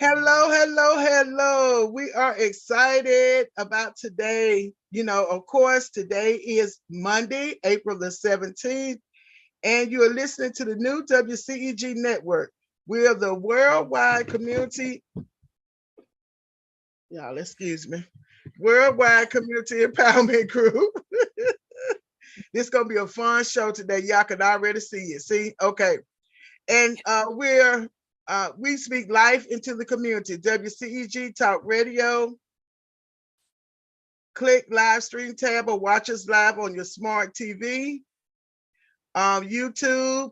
Hello, hello, hello. We are excited about today. Of course, today is Monday, April the 17th, and you are listening to the new WCEG Network. We are the worldwide community, y'all, excuse me, worldwide community empowerment group. This is going to be a fun show today. Y'all can already see it. See? Okay. And we speak life into the community. WCEG Talk Radio. Click live stream tab or watch us live on your smart TV, YouTube,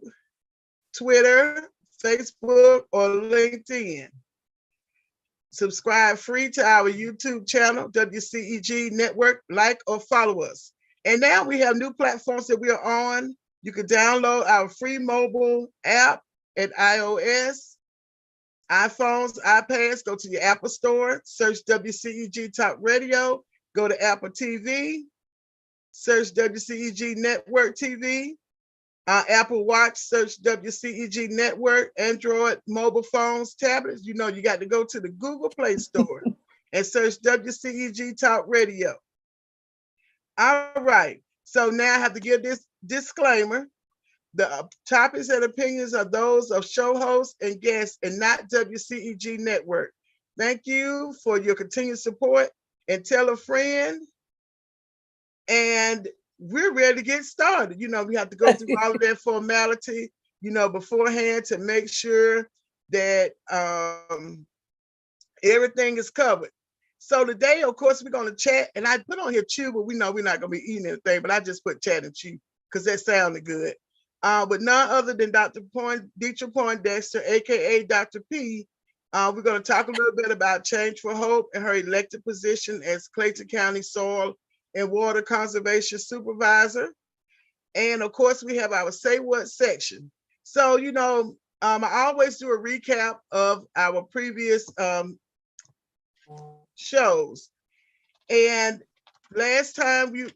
Twitter, Facebook, or LinkedIn. Subscribe free to our YouTube channel, WCEG Network. Like or follow us. And now we have new platforms that we are on. You can download our free mobile app at iOS, iPhones, iPads. Go to your Apple Store, search WCEG Talk Radio. Go to Apple TV, search WCEG Network TV. Apple Watch, search WCEG Network. Android mobile phones, tablets. You got to go to the Google Play Store and search WCEG Talk Radio. All right. So now I have to give this disclaimer. The topics and opinions are those of show hosts and guests and not WCEG Network. Thank you for your continued support and tell a friend. And we're ready to get started. We have to go through all of that formality, beforehand to make sure that everything is covered. So today, of course, we're going to chat. And I put on here chew, but we know we're not going to be eating anything. But I just put chat and chew because that sounded good. But none other than Dr. Deetra Poindexter, aka Dr. P. We're going to talk a little bit about Change for Hope and her elected position as Clayton County Soil and Water Conservation Supervisor. And of course, we have our Say What section. So, I always do a recap of our previous shows. And last time we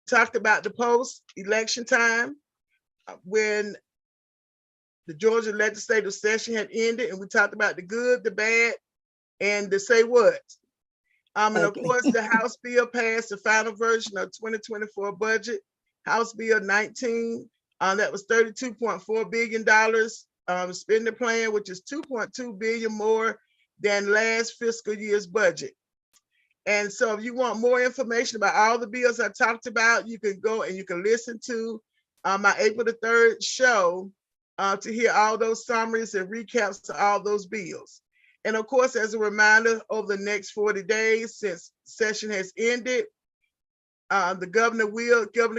talked about the post-election time when the Georgia legislative session had ended, and we talked about the good, the bad, and the say what. And of course, the House bill passed the final version of 2024 budget, House Bill 19. That was $32.4 billion spending plan, which is $2.2 billion more than last fiscal year's budget. And so if you want more information about all the bills I talked about, you can go and you can listen to my April the 3rd show to hear all those summaries and recaps to all those bills. And of course, as a reminder, over the next 40 days since session has ended, Governor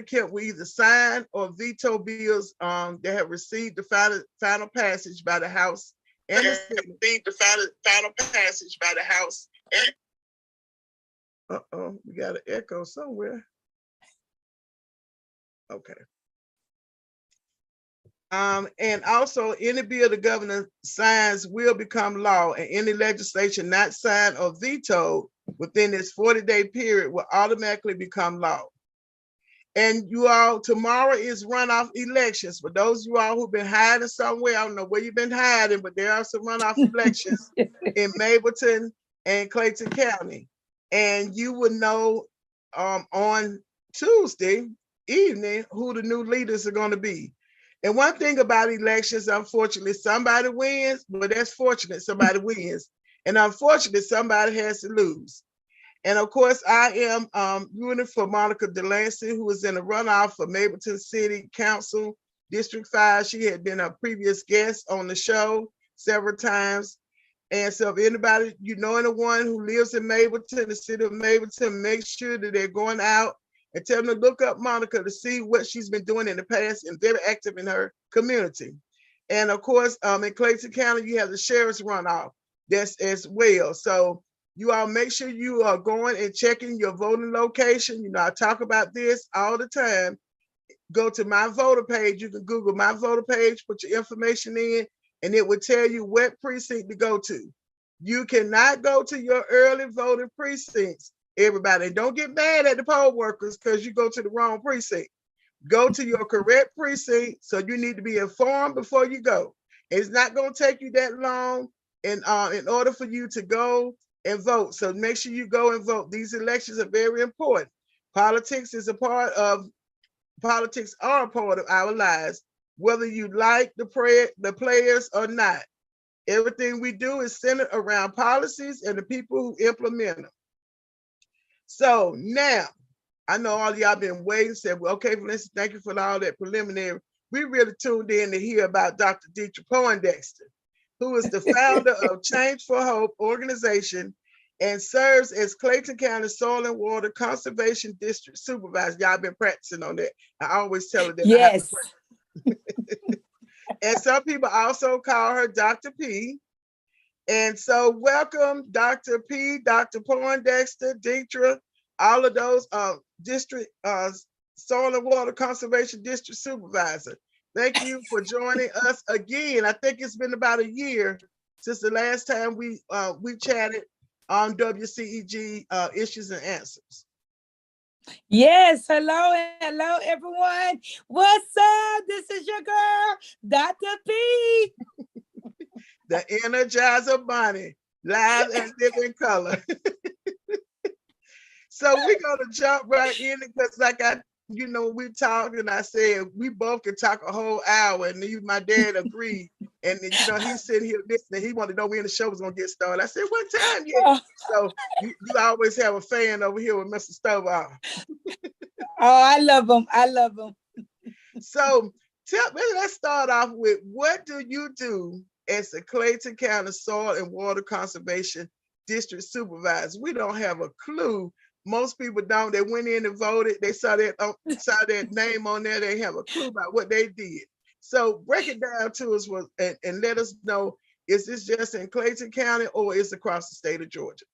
Kemp will either sign or veto bills that have received the final passage by the House and the Senate. The final passage by the House. We got an echo somewhere. Okay. And also, any bill the governor signs will become law, and any legislation not signed or vetoed within this 40-day period will automatically become law. And you all, tomorrow is runoff elections. For those of you all who've been hiding somewhere, I don't know where you've been hiding, but there are some runoff elections in Mableton and Clayton County. And you will know on Tuesday evening who the new leaders are going to be. And one thing about elections, unfortunately, somebody wins, but that's fortunate, somebody wins. And unfortunately, somebody has to lose. And of course, I am rooting for Monica Delancey, who was in a runoff for Mableton City Council, District 5. She had been a previous guest on the show several times. And so if anybody, anyone who lives in Mableton, the city of Mableton, make sure that they're going out and tell them to look up Monica to see what she's been doing in the past and very active in her community. And of course, in Clayton County, you have the sheriff's runoff that's as well. So you all make sure you are going and checking your voting location. I talk about this all the time. Go to my voter page. You can Google my voter page, put your information in, and it will tell you what precinct to go to. You cannot go to your early voting precincts, everybody. And don't get mad at the poll workers because you go to the wrong precinct. Go to your correct precinct, so you need to be informed before you go. It's not going to take you that long. in order for you to go and vote. So make sure you go and vote. These elections are very important. Politics are a part of our lives, whether you like the players or not. Everything we do is centered around policies and the people who implement them. So now, I know all of y'all been waiting, said, well, okay, Valencia, thank you for all that preliminary. We really tuned in to hear about Dr. Deetra Poindexter, who is the founder of Change for Hope organization and serves as Clayton County Soil and Water Conservation District Supervisor. Y'all been practicing on that. I always tell her that. Yes. And some people also call her Dr. P. And so welcome, Dr. P, Dr. Poindexter, Deetra, all of those district Soil and Water Conservation District Supervisor. Thank you for joining us again. I think it's been about a year since the last time we chatted on WCEG Issues and Answers. Yes, hello everyone. What's up? This is your girl, Dr. P. The Energizer Bunny, live and living color. So we're gonna jump right in because we talked and I said we both could talk a whole hour, and my dad agreed. And he's sitting here listening. He wanted to know when the show was gonna get started. I said, "What time yet?" So you always have a fan over here with Mr. Stovall. Oh, I love him. I love him. So let's start off with, what do you do as the Clayton County Soil and Water Conservation District Supervisor? We don't have a clue. Most people don't. They went in and voted. They saw that name on there. They have a clue about what they did. So break it down to us and let us know, is this just in Clayton County or is it across the state of Georgia?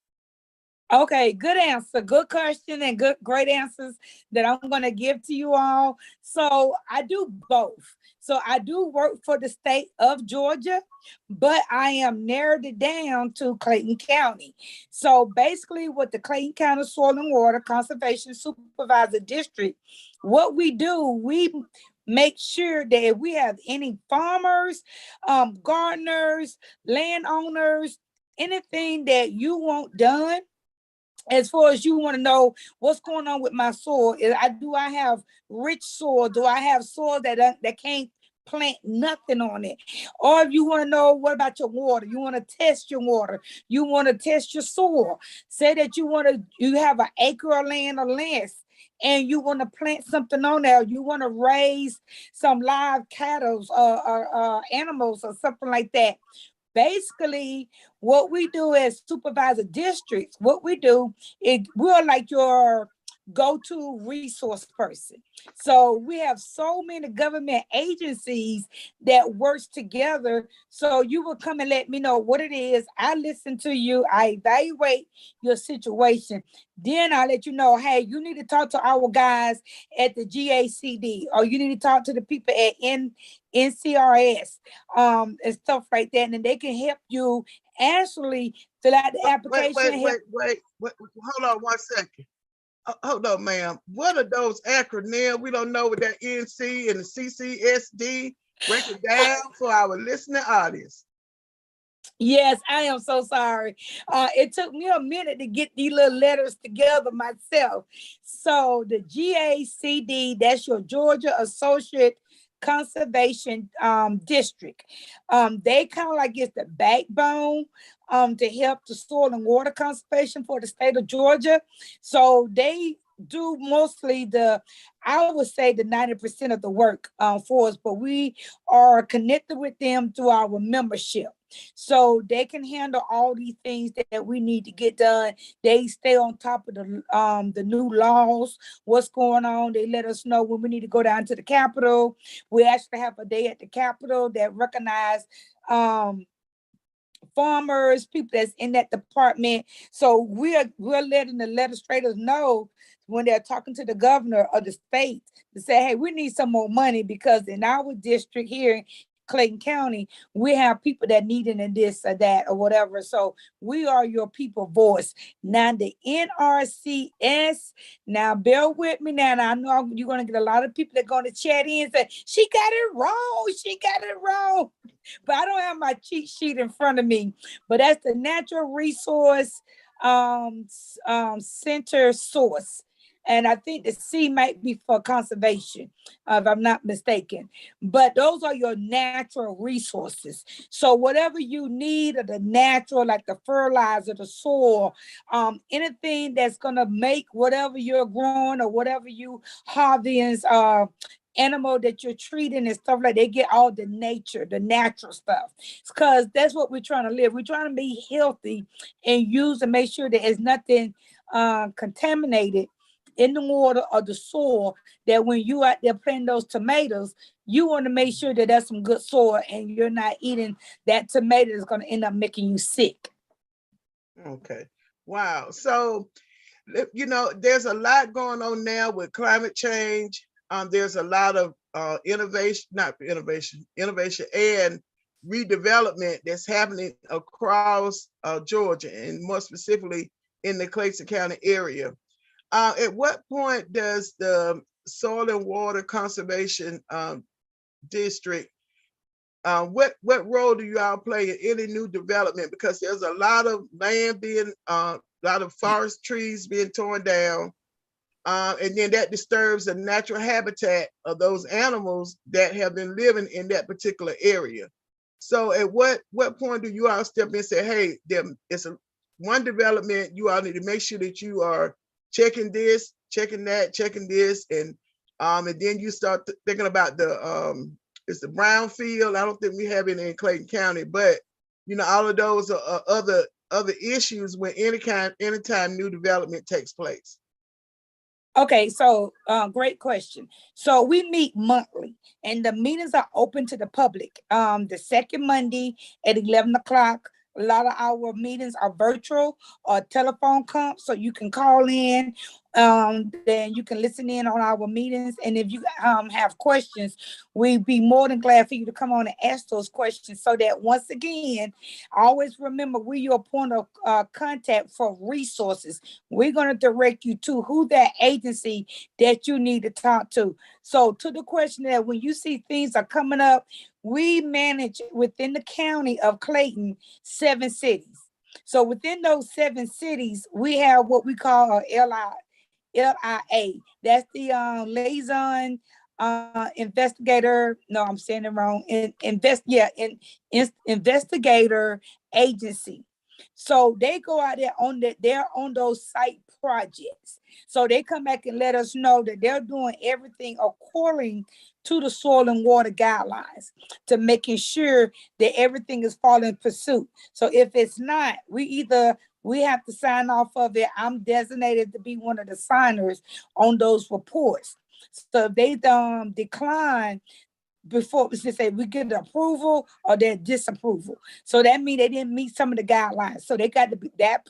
Okay, good answer. Good question and great answers that I'm going to give to you all. So I do both. So I do work for the state of Georgia, but I am narrowed it down to Clayton County. So basically with the Clayton County Soil and Water Conservation Supervisor District, what we do, we make sure that if we have any farmers, gardeners, landowners, anything that you want done, as far as you want to know what's going on with my soil, do I have rich soil? Do I have soil that can't plant nothing on it? Or if you want to know, what about your water? You want to test your water. You want to test your soil. Say that you have an acre of land or less, and you want to plant something on there. You want to raise some live cattle or animals or something like that. Basically, what we do as supervisor districts, what we do is we're like your go-to resource person. So we have so many government agencies that works together. So you will come and let me know what it is. I listen to you. I evaluate your situation. Then I let you know, hey, you need to talk to our guys at the GACD, or you need to talk to the people at NCRS, and stuff like that. And then they can help you actually fill out the application. Wait. Hold on 1 second. Hold on, ma'am. What are those acronyms? We don't know what that NC and the CCSD. Break it down for our listening audience. Yes, I am so sorry. It took me a minute to get these little letters together myself. So the GACD, that's your Georgia Associate Conservation District. They kind of like it's the backbone to help the soil and water conservation for the state of Georgia. So they do mostly I would say the 90% of the work for us, but we are connected with them through our membership. So they can handle all these things that we need to get done. They stay on top of the new laws, what's going on. They let us know when we need to go down to the Capitol. We actually have a day at the Capitol that recognize farmers, people that's in that department. So we're letting the legislators know when they're talking to the governor of the state to say, hey, we need some more money, because in our district here Clayton County, we have people that need it and this or that or whatever. So we are your people voice. Now the NRCS, now bear with me now. And I know you're going to get a lot of people that are going to chat in and say, she got it wrong. She got it wrong. But I don't have my cheat sheet in front of me. But that's the Natural Resource Center Source. And I think the C might be for conservation, if I'm not mistaken. But those are your natural resources. So whatever you need of the natural, like the fertilizer, the soil, anything that's gonna make whatever you're growing or whatever you harvest, animal that you're treating and stuff like, they get all the nature, the natural stuff. Because that's what we're trying to live. We're trying to be healthy and use and make sure that there's nothing contaminated in the water or the soil, that when you out there planting those tomatoes, you want to make sure that that's some good soil and you're not eating that tomato that's going to end up making you sick. Okay. Wow. So, there's a lot going on now with climate change. There's a lot of innovation and redevelopment that's happening across Georgia, and more specifically in the Clayton County area. At what point does the Soil and Water Conservation District, what role do you all play in any new development? Because there's a lot of land being, a lot of forest trees being torn down, and then that disturbs the natural habitat of those animals that have been living in that particular area. So at what point do you all step in and say, hey, it's one development, you all need to make sure that you are checking this, checking that, checking this, and then you start thinking about it's the brownfield. I don't think we have it in Clayton County, but all of those are other issues when anytime new development takes place. Okay, so great question. So we meet monthly, and the meetings are open to the public. The second Monday at 11 o'clock. A lot of our meetings are virtual or telephone comp, so you can call in. Then you can listen in on our meetings. And if you have questions, we'd be more than glad for you to come on and ask those questions, so that once again, always remember, we're your point of contact for resources. We're going to direct you to who that agency that you need to talk to. So to the question that when you see things are coming up, we manage within the county of Clayton 7 cities. So within those 7 cities, we have what we call a LIA. That's the liaison investigator. No, I'm saying it wrong. Investigator agency. So they go out there they're on those site projects. So they come back and let us know that they're doing everything according to the soil and water guidelines, to making sure that everything is following pursuit. So if it's not, we have to sign off of it. I'm designated to be one of the signers on those reports. So if they decline before, let's say we get the approval or their disapproval. So that means they didn't meet some of the guidelines. So they got to be that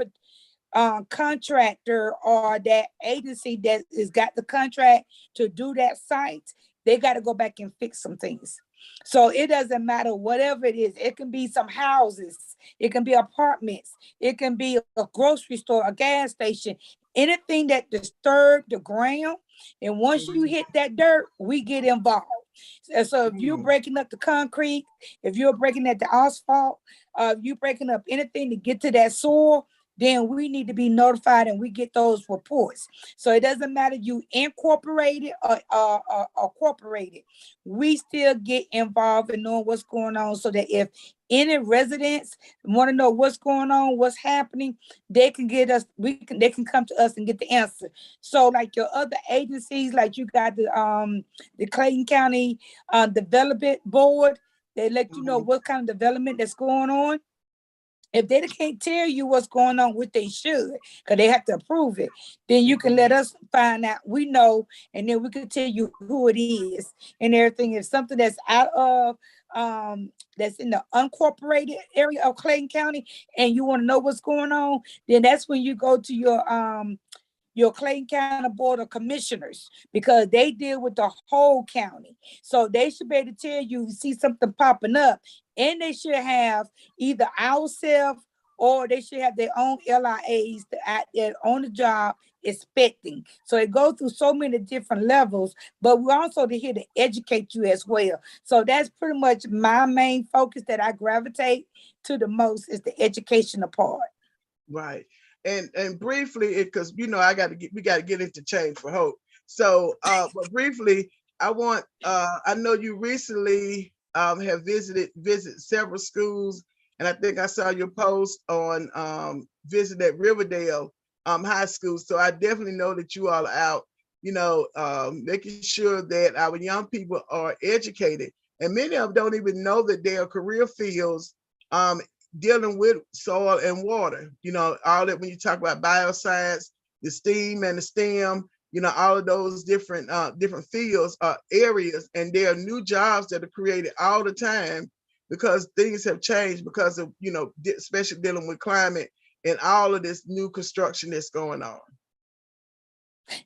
contractor or that agency that has got the contract to do that site. They got to go back and fix some things. So it doesn't matter whatever it is. It can be some houses. It can be apartments. It can be a grocery store, a gas station, anything that disturbs the ground. And once you hit that dirt, we get involved. So if you're breaking up the concrete, if you're breaking up the asphalt, if you're breaking up anything to get to that soil, then we need to be notified and we get those reports. So it doesn't matter you incorporated or corporated. We still get involved in knowing what's going on, so that if any residents want to know what's going on, what's happening, they can get us, they can come to us and get the answer. So like your other agencies, like you got the Clayton County Development Board, they let you know what kind of development that's going on. If they can't tell you what's going on, which they should, because they have to approve it, then you can let us find out. We know, and then we can tell you who it is and everything. If something that's out of, that's in the unincorporated area of Clayton County, and you want to know what's going on, then that's when you go to your your Clayton County Board of Commissioners, because they deal with the whole county. So they should be able to tell you, see something popping up, and they should have either ourselves or they should have their own LIAs out there on the job inspecting. So it goes through so many different levels, but we're also here to educate you as well. So that's pretty much my main focus that I gravitate to the most, is the educational part. Right. And briefly, because we got to get into Change for Hope. So but briefly, I know you recently have visited several schools, and I think I saw your post on visit at Riverdale High School. So I definitely know that you all are out, making sure that our young people are educated, and many of them don't even know that there are career fields dealing with soil and water. All that, when you talk about bioscience, the STEAM and the STEM, all of those different fields, areas, and there are new jobs that are created all the time because things have changed because of, especially dealing with climate and all of this new construction that's going on.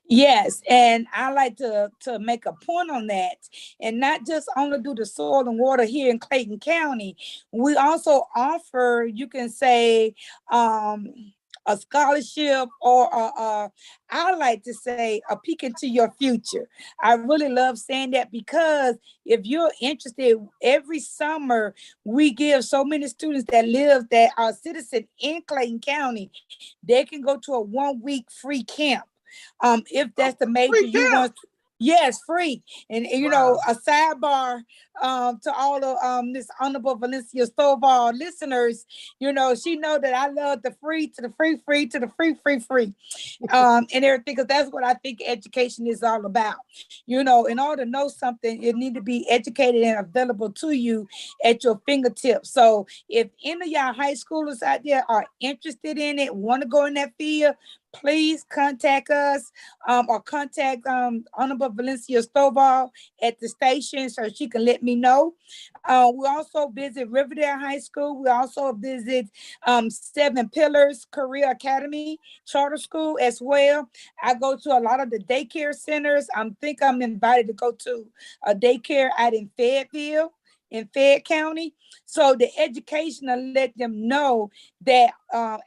Yes, and I like to make a point on that, and not just only do the soil and water here in Clayton County. We also offer, you can say, a scholarship, or I like to say a peek into your future. I really love saying that, because if you're interested, every summer we give so many students that are citizens in Clayton County, they can go to a 1-week free camp. If that's the major you want. Yes, free. And Wow. A sidebar to all of this honorable Valencia Stovall listeners, she know that I love the free to the free to the free and everything, because that's what I think education is all about. In order to know something, it need to be educated and available to you at your fingertips. So if any of y'all high schoolers out there are interested in it, want to go in that field, please contact us or contact Honorable Valencia Stovall at the station so she can let me know. We also visit Riverdale High School. We also visit Seven Pillars Career Academy Charter School as well. I go to a lot of the daycare centers. I think I'm invited to go to a daycare out in Fayetteville, in Fayette County. So the education will let them know that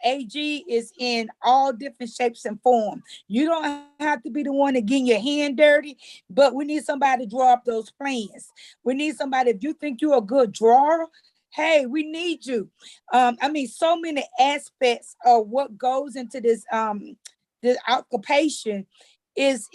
AG is in all different shapes and forms. You don't have to be the one to get your hand dirty, but we need somebody to draw up those plans. We need somebody, if you think you're a good drawer, hey, we need you. So many aspects of what goes into this occupation is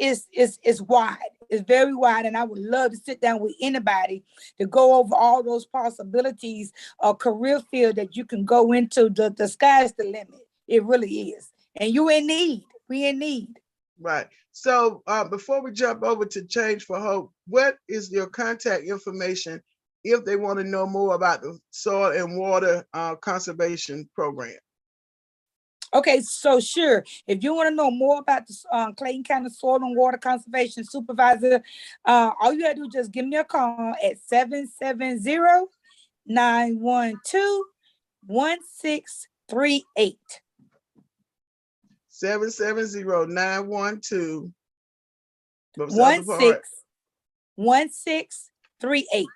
wide. It's very wide, and I would love to sit down with anybody to go over all those possibilities of career field that you can go into. The sky's the limit. It really is. And you in need. We in need. Right. So before we jump over to Change for Hope, what is your contact information if they want to know more about the soil and water conservation program? Okay, so sure. If you want to know more about the Clayton County Soil and Water Conservation Supervisor, all you got to do is just give me a call at 770-912-1638. 770-912. 1638.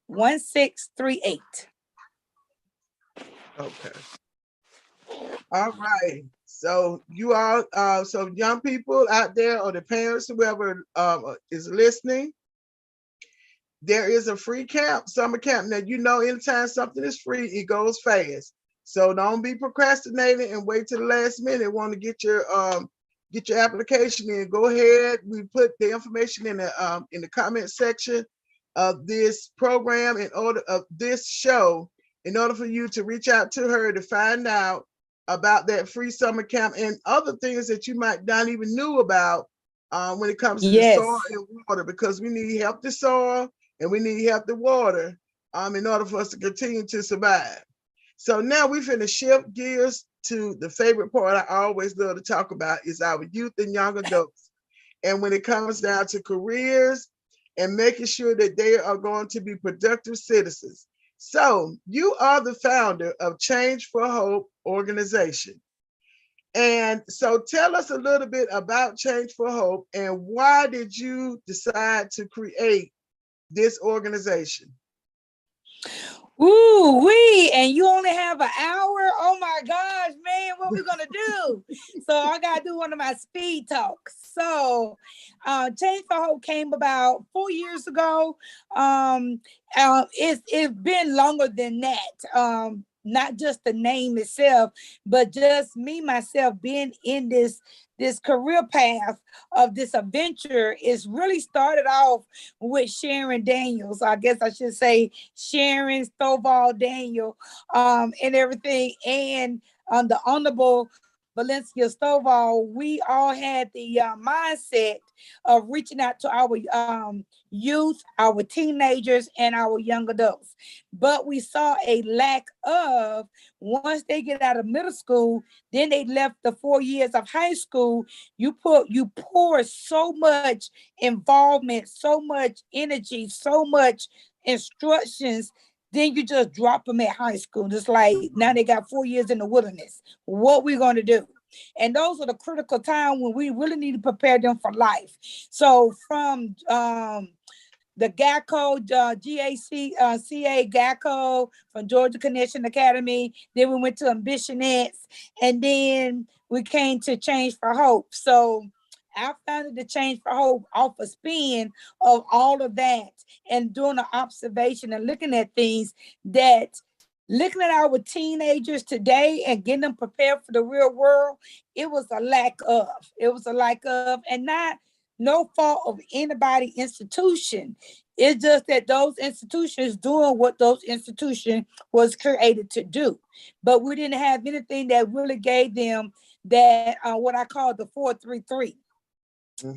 1638. Okay. All right. So you all, so young people out there, or the parents, whoever is listening, there is a free camp, summer camp. Now, anytime something is free, it goes fast. So don't be procrastinating and wait till the last minute. Want to get your application in? Go ahead. We put the information in the comment section of this program, in order of this show, in order for you to reach out to her to find out about that free summer camp and other things that you might not even knew about when it comes to the soil and water, because we need healthy soil and we need healthy water in order for us to continue to survive. So now we finna shift gears to the favorite part I always love to talk about, is our youth and young adults. And when it comes down to careers and making sure that they are going to be productive citizens. So you are the founder of Change for Hope organization. And so tell us a little bit about Change for Hope and why did you decide to create this organization? Ooh, wee, and you only have an hour? Oh my gosh, man, what we gonna do? So I gotta do one of my speed talks. So Change for Hope came about 4 years ago. It's been longer than that. Not just the name itself, but just me myself being in this career path of this adventure is really started off with Sharon Daniels. I guess I should say Sharon Stovall Daniel, and everything. And the Honorable Valencia Stovall, we all had the mindset of reaching out to our youth, our teenagers, and our young adults. But we saw a lack of, once they get out of middle school, then they left the 4 years of high school. You pour so much involvement, so much energy, so much instructions, then you just drop them at high school. Just like now they got 4 years in the wilderness. What we going to do? And those are the critical time when we really need to prepare them for life. So from the GACO, CA GACO from Georgia Connection Academy. Then we went to Ambitionettes, and then we came to Change for Hope. So I founded the Change for Hope off a spin of all of that and doing an observation and looking at things that looking at our teenagers today and getting them prepared for the real world, it was a lack of. It was a lack of, and not no fault of anybody institution. It's just that those institutions doing what those institutions was created to do. But we didn't have anything that really gave them that what I call the 433.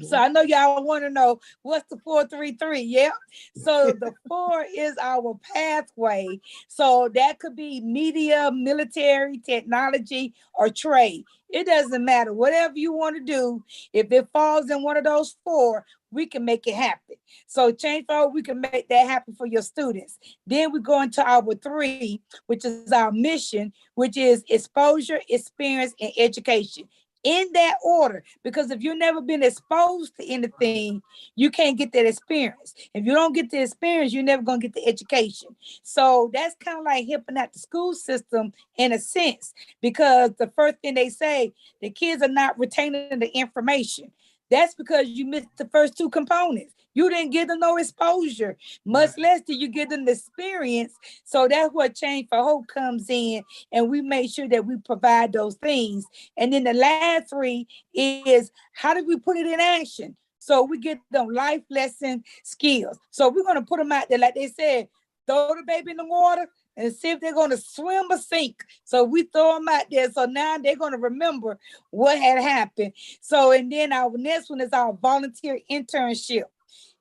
So I know y'all want to know what's the 433. Yeah. So the 4 is our pathway. So that could be media, military, technology, or trade. It doesn't matter. Whatever you want to do, if it falls in one of those 4, we can make it happen. So Change for Hope, we can make that happen for your students. Then we go into our 3, which is our mission, which is exposure, experience, and education, in that order, because if you've never been exposed to anything, you can't get that experience. If you don't get the experience, you're never going to get the education. So that's kind of like helping out the school system in a sense, because the first thing they say, the kids are not retaining the information. That's because you missed the first 2 components. You didn't give them no exposure, much less did you give them the experience. So that's what Change for Hope comes in, and we make sure that we provide those things. And then the last 3 is, how do we put it in action? So we get them life lesson skills. So we're going to put them out there, like they said, throw the baby in the water and see if they're going to swim or sink. So we throw them out there. So now they're going to remember what had happened. So, and then our next one is our volunteer internship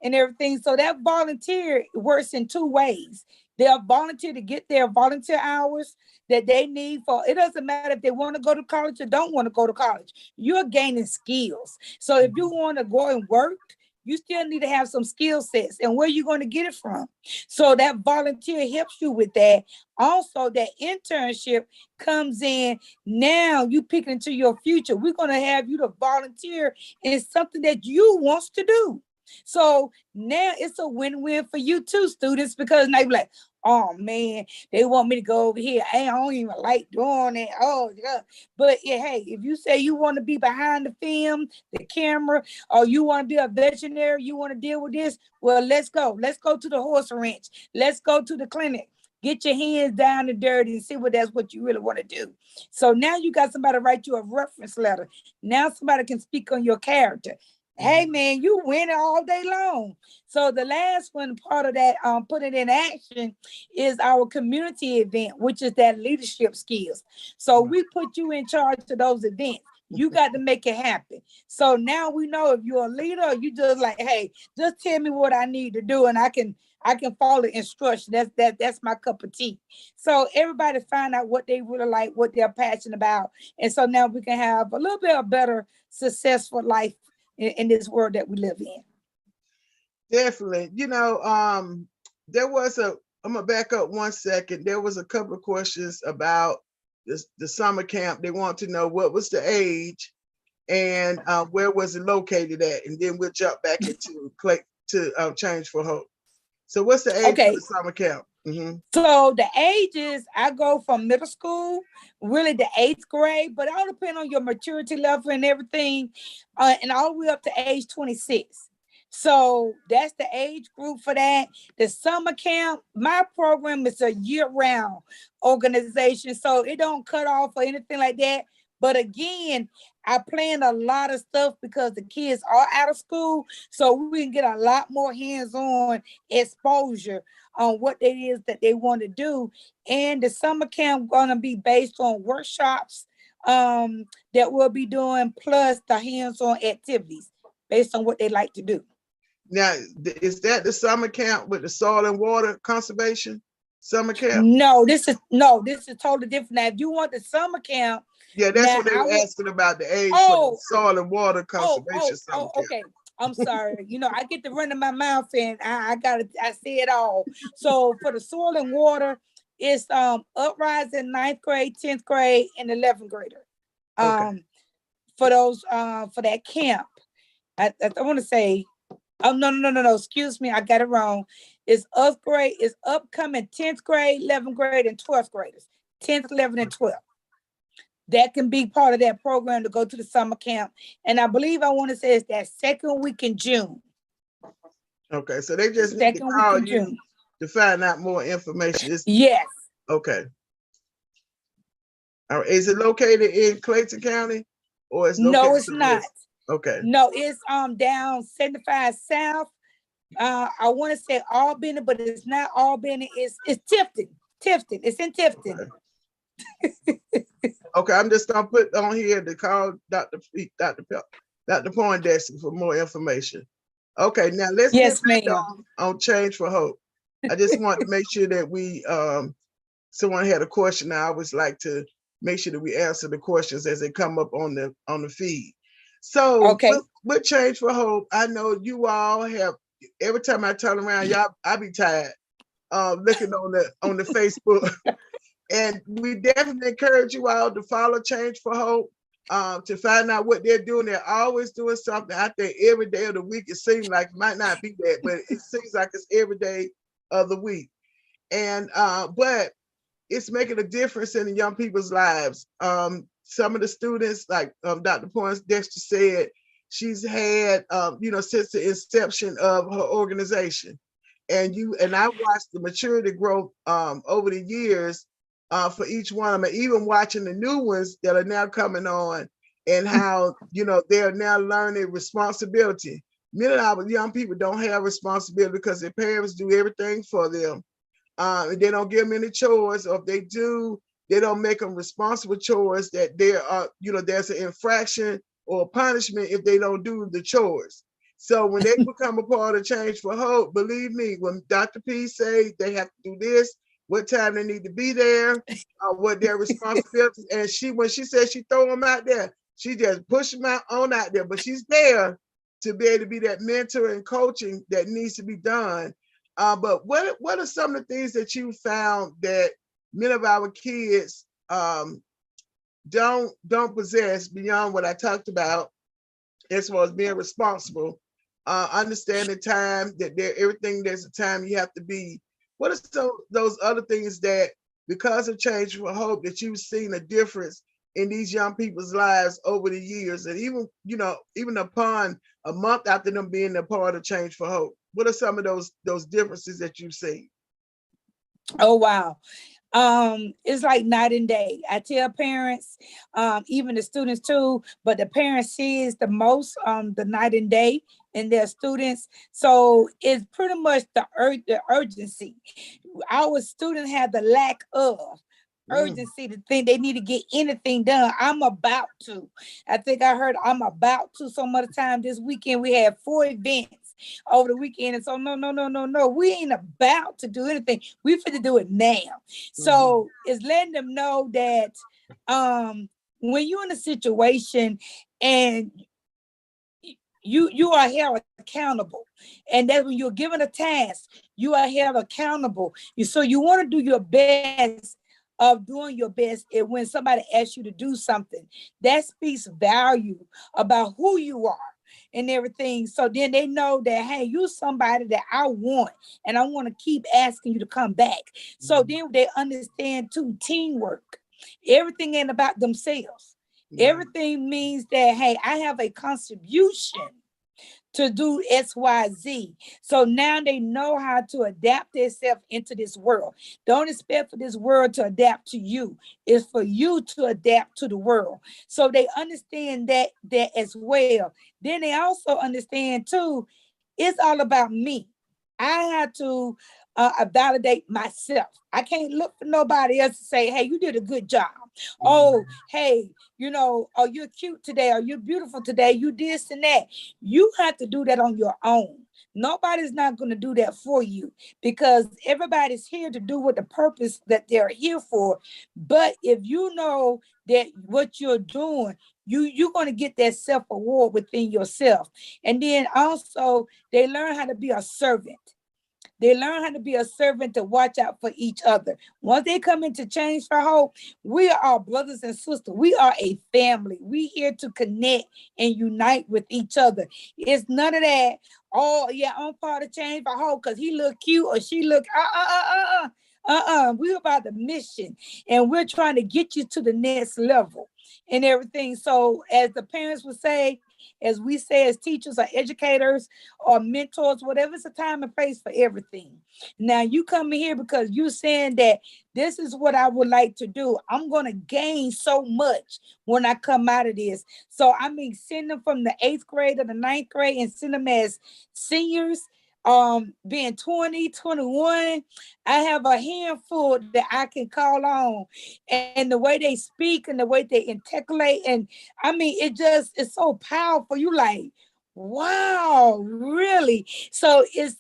and everything. So that volunteer works in 2 ways. They'll volunteer to get their volunteer hours that they need for, it doesn't matter if they want to go to college or don't want to go to college. You're gaining skills. So if you want to go and work, you still need to have some skill sets, and where are you going to get it from? So that volunteer helps you with that. Also, that internship comes in. Now you pick into your future. We're going to have you to volunteer in something that you wants to do. So now it's a win-win for you too, students, because now you're like, oh man, they want me to go over here. I don't even like doing it. Oh, yeah. But yeah, hey, if you say you want to be behind the film, the camera, or you want to be a veterinary, you want to deal with this, well, let's go. Let's go to the horse ranch. Let's go to the clinic. Get your hands down and dirty and see what that's what you really want to do. So now you got somebody to write you a reference letter. Now somebody can speak on your character. Hey man, you win it all day long. So the last one, part of that, put it in action, is our community event, which is that leadership skills. So we put you in charge of those events. You got to make it happen. So now we know if you're a leader, or you just like, hey, just tell me what I need to do, and I can follow instruction. That's my cup of tea. So everybody find out what they really like, what they're passionate about, and so now we can have a little bit of better, successful life in this world that we live in. Definitely. There was I'm gonna back up 1 second. There was a couple of questions about the summer camp, they want to know what was the age and where was it located at, and then we'll jump back into Change for Hope. So what's the age of the summer camp? So the ages, I go from middle school, really the 8th grade, but it all depends on your maturity level and everything, and all the way up to age 26. So that's the age group for that. The summer camp, my program is a year-round organization, so it don't cut off or anything like that. But again, I plan a lot of stuff because the kids are out of school, so we can get a lot more hands-on exposure on what it is that they want to do. And the summer camp gonna be based on workshops that we'll be doing, plus the hands-on activities based on what they like to do. Now, is that the summer camp with the soil and water conservation summer camp? No, this is totally different. Now, if you want the summer camp, yeah, that's what they were asking about, the age for the soil and water conservation summer camp. Okay. I'm sorry. I get the run in my mouth and I say it all. So for the soil and water, it's uprising 9th grade, 10th grade, and 11th grader. For those for that camp. I want to say, no, excuse me, I got it wrong. It's upgrade, it's upcoming 10th grade, 11th grade, and 12th graders. 10th, 11th, and 12th. That can be part of that program to go to the summer camp. And I believe I want to say it's that second week in June. Okay, so they just need to call you to find out more information. Yes. Okay. All right. Is it located in Clayton County, or is no, it's not. Okay. No, it's down 75 South. I want to say Albany, but it's not Albany. It's Tifton. Tifton. It's in Tifton. Okay. Okay, I'm just gonna put on here to call Dr. Poindexter for more information. Okay, now let's get back on Change for Hope. I just want to make sure that we someone had a question. I always like to make sure that we answer the questions as they come up on the feed. So with Change for Hope, I know you all have, every time I turn around, y'all, I be tired looking on the Facebook. And we definitely encourage you all to follow Change for Hope, to find out what they're doing. They're always doing something out there every day of the week. It seems like it might not be that, but it seems like it's every day of the week. And but it's making a difference in the young people's lives. Some of the students, like Dr. Poindexter said, she's had, since the inception of her organization. And I watched the maturity growth over the years for each one of them, even watching the new ones that are now coming on, and how, they're now learning responsibility. Many of our young people don't have responsibility because their parents do everything for them. And they don't give them any chores, or if they do, they don't make them responsible chores, that there are, there's an infraction or punishment if they don't do the chores. So when they become a part of Change for Hope, believe me, when Dr. P say they have to do this, what time they need to be there, what their responsibilities, and when she says she throw them out there, she just push them on out there, but she's there to be able to be that mentor and coaching that needs to be done. But what are some of the things that you found that many of our kids don't possess beyond what I talked about, as far as being responsible, understanding time, that everything there's a time you have to be? What are those other things that, because of Change for Hope, that you've seen a difference in these young people's lives over the years, and even upon a month after them being a part of Change for Hope? What are some of those differences that you've seen? Oh, wow. It's like night and day. I tell parents, even the students too, but the parents sees the most the night and day in their students. So it's pretty much the urgency. Our students have the lack of urgency to think they need to get anything done. I'm about to. I think I heard I'm about to some other time this weekend. We had 4 events over the weekend. And so no. We ain't about to do anything. We fit to do it now. So it's letting them know that when you're in a situation and you are held accountable, and that when you're given a task, you are held accountable. So you want to do your best of doing your best. And when somebody asks you to do something, that speaks value about who you are and everything. So then they know that, hey, you're somebody that I want, and I want to keep asking you to come back. So then they understand too, teamwork. Everything ain't about themselves. Everything means that, hey, I have a contribution to do XYZ. So now they know how to adapt themselves into this world. Don't expect for this world to adapt to you. It's for you to adapt to the world. So they understand that as well. Then they also understand too, it's all about me. I have to validate myself. I can't look for nobody else to say, hey, you did a good job. Oh, hey, oh, you're cute today, or you're beautiful today, you this and that. You have to do that on your own. Nobody's not going to do that for you, because everybody's here to do what the purpose that they're here for. But if you know that what you're doing, you're going to get that self-award within yourself. And then also they learn how to be a servant. They learn how to be a servant to watch out for each other. Once they come into Change for Hope, we are our brothers and sisters. We are a family. We here to connect and unite with each other. It's none of that, oh, yeah, I'm part of Change for Hope because he look cute or she look, we're about the mission, and we're trying to get you to the next level and everything. So as the parents would say, as we say, as teachers or educators or mentors, whatever, it's a time and place for everything. Now you come in here because you're saying that this is what I would like to do. I'm going to gain so much when I come out of this. So I mean, send them from the 8th grade or the 9th grade and send them as seniors, being 20, 21. I have a handful that I can call on, and the way they speak and the way they articulate, and I mean, it's so powerful. You like, wow, really? So it's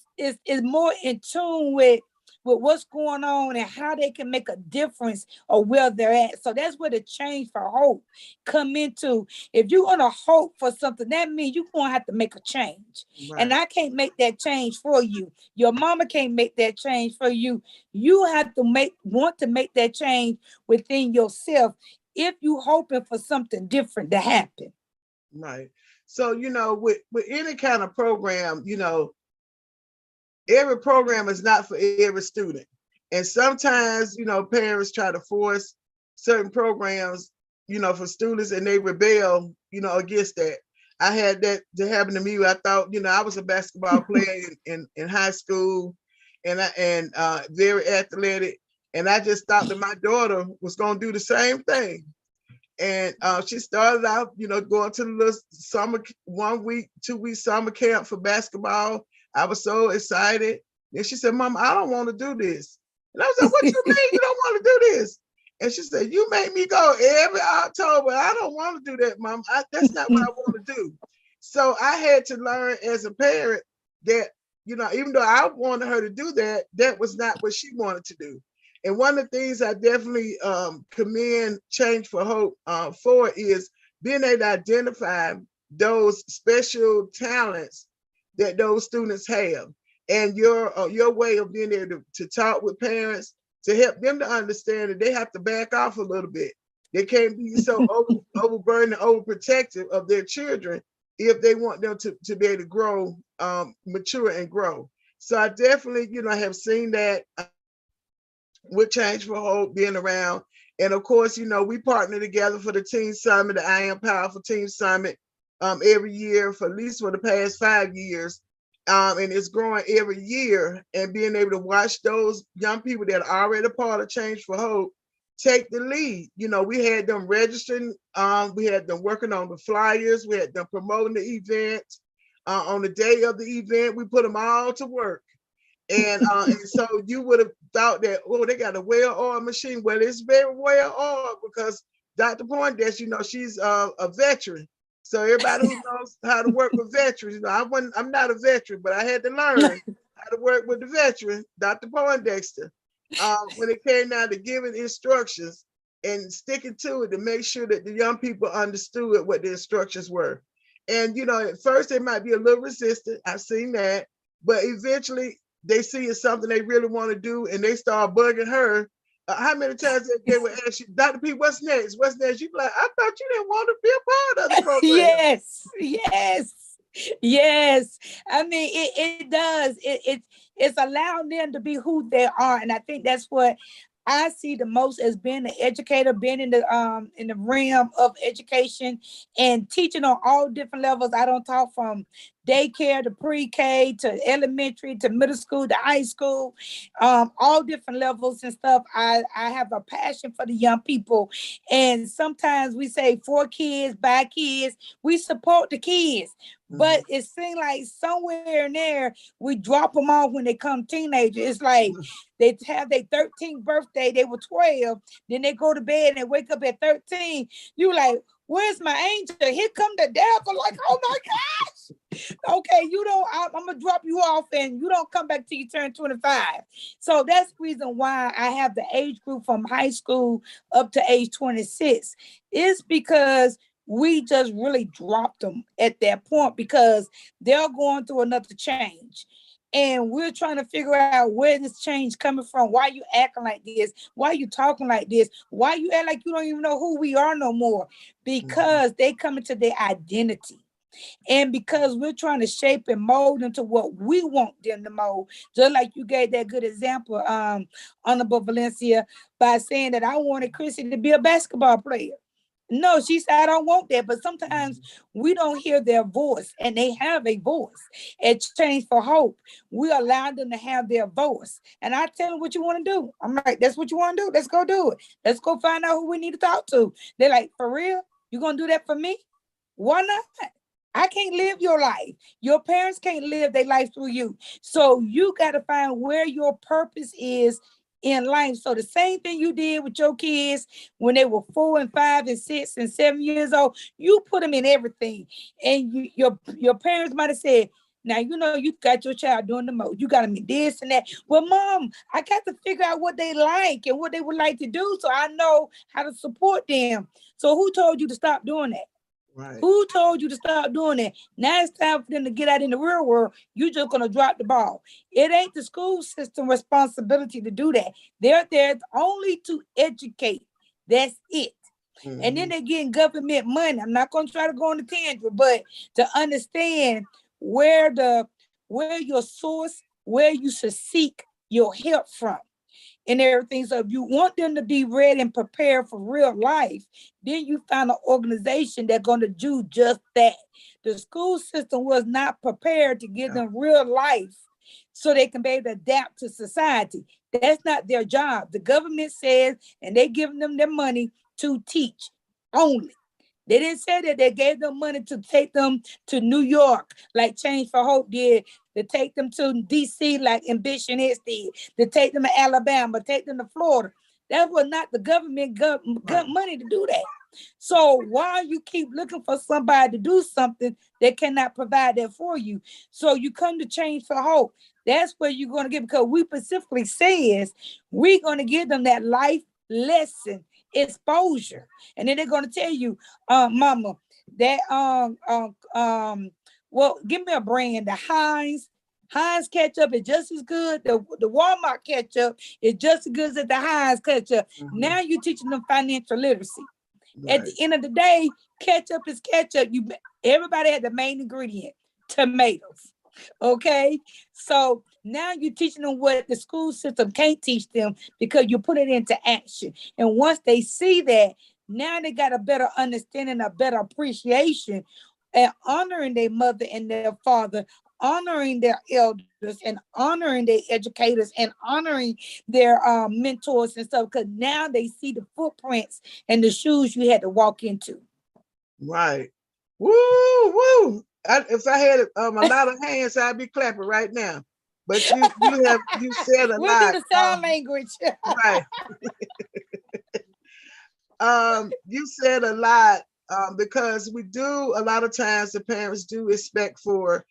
more in tune with what's going on and how they can make a difference or where they're at. So that's where the Change for Hope come into. If you're gonna hope for something, that means you're gonna have to make a change. Right. And I can't make that change for you. Your mama can't make that change for you. You have to want to make that change within yourself if you hoping for something different to happen. Right. So, with any kind of program, every program is not for every student. And sometimes, parents try to force certain programs, for students, and they rebel, against that. I had that to happen to me. I thought, I was a basketball player in high school, and very athletic. And I just thought that my daughter was going to do the same thing. And she started out, going to the summer, 1 week, 2 week summer camp for basketball. I was so excited. And she said, Mom, I don't want to do this. And I was like, what you mean you don't want to do this? And she said, you make me go every October. I don't want to do that, Mom. That's not what I want to do. So I had to learn as a parent that, even though I wanted her to do that, that was not what she wanted to do. And one of the things I definitely commend Change for Hope for is being able to identify those special talents that those students have, and your way of being able to talk with parents to help them to understand that they have to back off a little bit. They can't be so overburdened and overprotective of their children if they want them to be able to grow, mature and grow. So I definitely, have seen that with Change for Hope being around. And of course, we partner together for the Teen Summit, the I Am Powerful Teen Summit, every year for at least for the past 5 years. And it's growing every year, and being able to watch those young people that are already part of Change for Hope take the lead. We had them registering, we had them working on the flyers, we had them promoting the event. On the day of the event, we put them all to work. And so you would have thought that, oh, they got a well-oiled machine. Well, it's very well-oiled because Dr. Poindexter, she's a veteran. So everybody who knows how to work with veterans, I'm not a veteran, but I had to learn how to work with the veteran, Dr. Poindexter, when it came down to giving instructions and sticking to it to make sure that the young people understood what the instructions were. And, at first they might be a little resistant. I've seen that, but eventually they see it's something they really want to do, and they start bugging her How many times they would ask you, Dr. P, what's next? What's next? You be like, I thought you didn't want to be a part of the program. Yes. I mean, it does. It's allowing them to be who they are, and I think that's what I see the most as being an educator, being in the realm of education and teaching on all different levels. I don't talk from daycare to pre-K to elementary to middle school to high school, all different levels and stuff. I have a passion for the young people, and sometimes we say 4 kids, 5 kids. We support the kids, but it seems like somewhere in there we drop them off when they come teenagers. It's like they have their 13th birthday, they were 12, then they go to bed and wake up at 13. You like, where's my angel? Here come the devil. Like, oh my gosh. Okay, I'm gonna drop you off and you don't come back till you turn 25. So that's the reason why I have the age group from high school up to age 26. It's because we just really dropped them at that point because they're going through another change. And we're trying to figure out where this change coming from. Why you acting like this? Why you talking like this? Why you act like you don't even know who we are no more? Because they come into their identity. And because we're trying to shape and mold into what we want them to mold, just like you gave that good example, Honorable Valencia, by saying that I wanted Chrissy to be a basketball player. No, she said, I don't want that. But sometimes we don't hear their voice, and they have a voice. At Change for Hope, we allow them to have their voice. And I tell them what you want to do. I'm like, that's what you want to do? Let's go do it. Let's go find out who we need to talk to. They're like, for real? You going to do that for me? Why not? I can't live your life. Your parents can't live their life through you. So you got to find where your purpose is in life. So the same thing you did with your kids when they were 4 and 5 and 6 and 7 years old, you put them in everything. And your parents might have said, now, you got your child doing the most. You got them in this and that. Well, Mom, I got to figure out what they like and what they would like to do so I know how to support them. So who told you to stop doing that? Right. Who told you to stop doing that? Now it's time for them to get out in the real world. You're just going to drop the ball. It ain't the school system responsibility to do that. They're there only to educate. That's it. And then they're getting government money. I'm not going to try to go on the tangent, but to understand where your source, where you should seek your help from. And everything. So if you want them to be ready and prepared for real life, then you find an organization that's going to do just that. The school system was not prepared to give them real life so they can be able to adapt to society. That's not their job. The government says, and they giving them their money to teach only. They didn't say that they gave them money to take them to New York, like Change for Hope did, to take them to D.C. like Ambition X did, to take them to Alabama, take them to Florida. That was not the government got money to do that. So why you keep looking for somebody to do something that cannot provide that for you? So you come to Change for Hope. That's where you're going to get, because we specifically says we're going to give them that life lesson exposure. And then they're going to tell you, Mama, that well, give me a brand. The Heinz ketchup is just as good. The Walmart ketchup is just as good as the Heinz ketchup. Now you're teaching them financial literacy. At the end of the day, ketchup is ketchup. Everybody had the main ingredient, tomatoes. Okay, so now you're teaching them what the school system can't teach them because you put it into action. And once they see that, now they got a better understanding, a better appreciation, and honoring their mother and their father, honoring their elders, and honoring their educators, and honoring their mentors and stuff. Because now they see the footprints and the shoes you had to walk into. Right. Woo, woo. If I had a lot of hands, I'd be clapping right now. But you said a lot. We'll do the sign language. Right. You said a lot because we do a lot of times the parents do expect for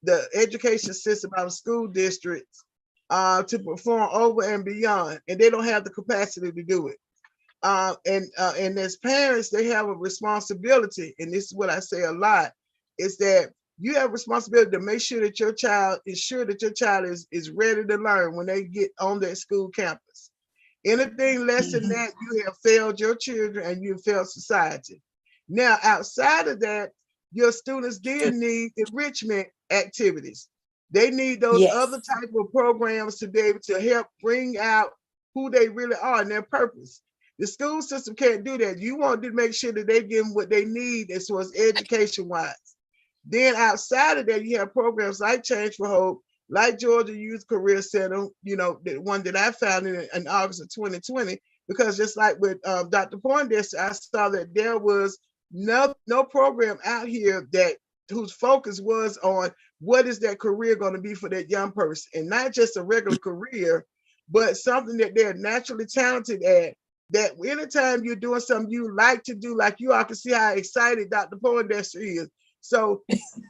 the education system out of school districts to perform over and beyond, and they don't have the capacity to do it. And as parents, they have a responsibility, and this is what I say a lot, is that you have a responsibility to make sure that your child is ready to learn when they get on their school campus. Anything less than that, you have failed your children and you have failed society. Now, outside of that, your students did need enrichment activities. They need those Yes. other type of programs to be able to help bring out who they really are and their purpose. The school system can't do that. You want to make sure that they give them what they need as far as education wise. Then outside of that, you have programs like Change for Hope, like Georgia Youth Career Center, you know, the one that I found in August of 2020, because just like with Dr. Poindexter, I saw that there was no program out here that whose focus was on what is that career going to be for that young person, and not just a regular career, but something that they're naturally talented at. That anytime you're doing something you like to do, like you all can see how excited Dr. Poindexter is. So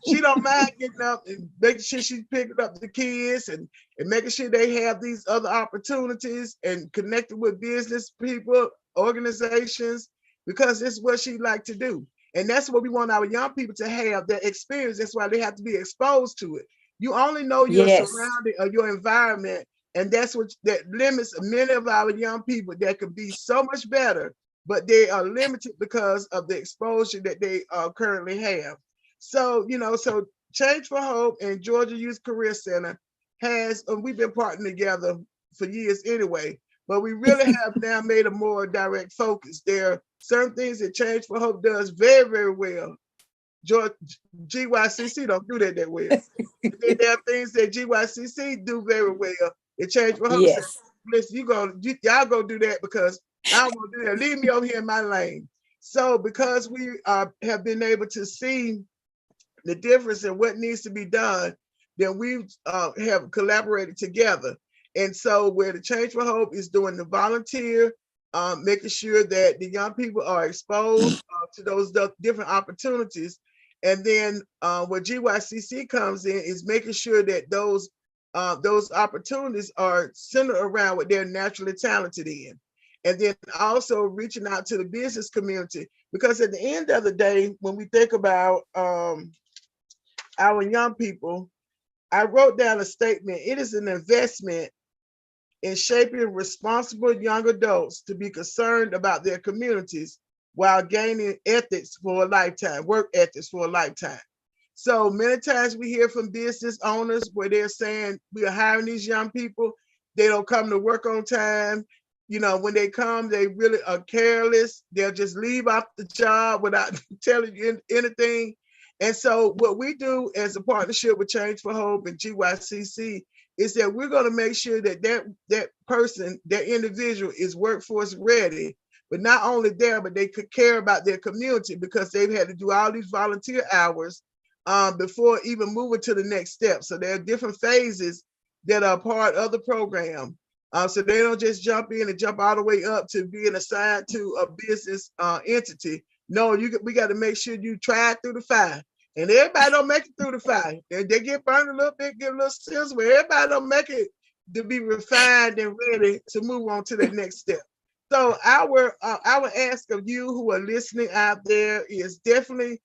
she don't mind getting up and making sure she's picking up the kids and making sure they have these other opportunities and connecting with business people, organizations, because it's what she like to do. And that's what we want our young people to have, that experience. That's why they have to be exposed to it. You only know your surrounding or your environment, and that's what that limits many of our young people that could be so much better, but they are limited because of the exposure that they currently have. So, you know, so Change for Hope and Georgia Youth Career Center has, we've been partnering together for years anyway, but we really have now made a more direct focus. There are certain things that Change for Hope does very, very well. GYCC don't do that well. Then there are things that GYCC do very well. It Change for Hope says, listen, y'all go do that because I don't want to do that. Leave me over here in my lane. So because we have been able to see the difference in what needs to be done, then we have collaborated together. And so where the Change for Hope is doing the volunteer, making sure that the young people are exposed to those different opportunities. And then where GYCC comes in is making sure that those opportunities are centered around what they're naturally talented in. And then also reaching out to the business community, because at the end of the day, when we think about our young people, I wrote down a statement. It is an investment in shaping responsible young adults to be concerned about their communities while gaining ethics for a lifetime, work ethics for a lifetime. So many times we hear from business owners where they're saying we are hiring these young people, they don't come to work on time. You know, when they come, they really are careless. They'll just leave off the job without telling you anything. And so what we do as a partnership with Change for Hope and GYCC is that we're going to make sure that that person, that individual is workforce ready, but not only there, but they could care about their community because they've had to do all these volunteer hours before even moving to the next step. So there are different phases that are part of the program. So they don't just jump in and jump all the way up to being assigned to a business entity. No, we got to make sure you try through the fire. And everybody don't make it through the fire. They get burned a little bit, get a little sizzle. Everybody don't make it to be refined and ready to move on to the next step. So our ask of you who are listening out there is definitely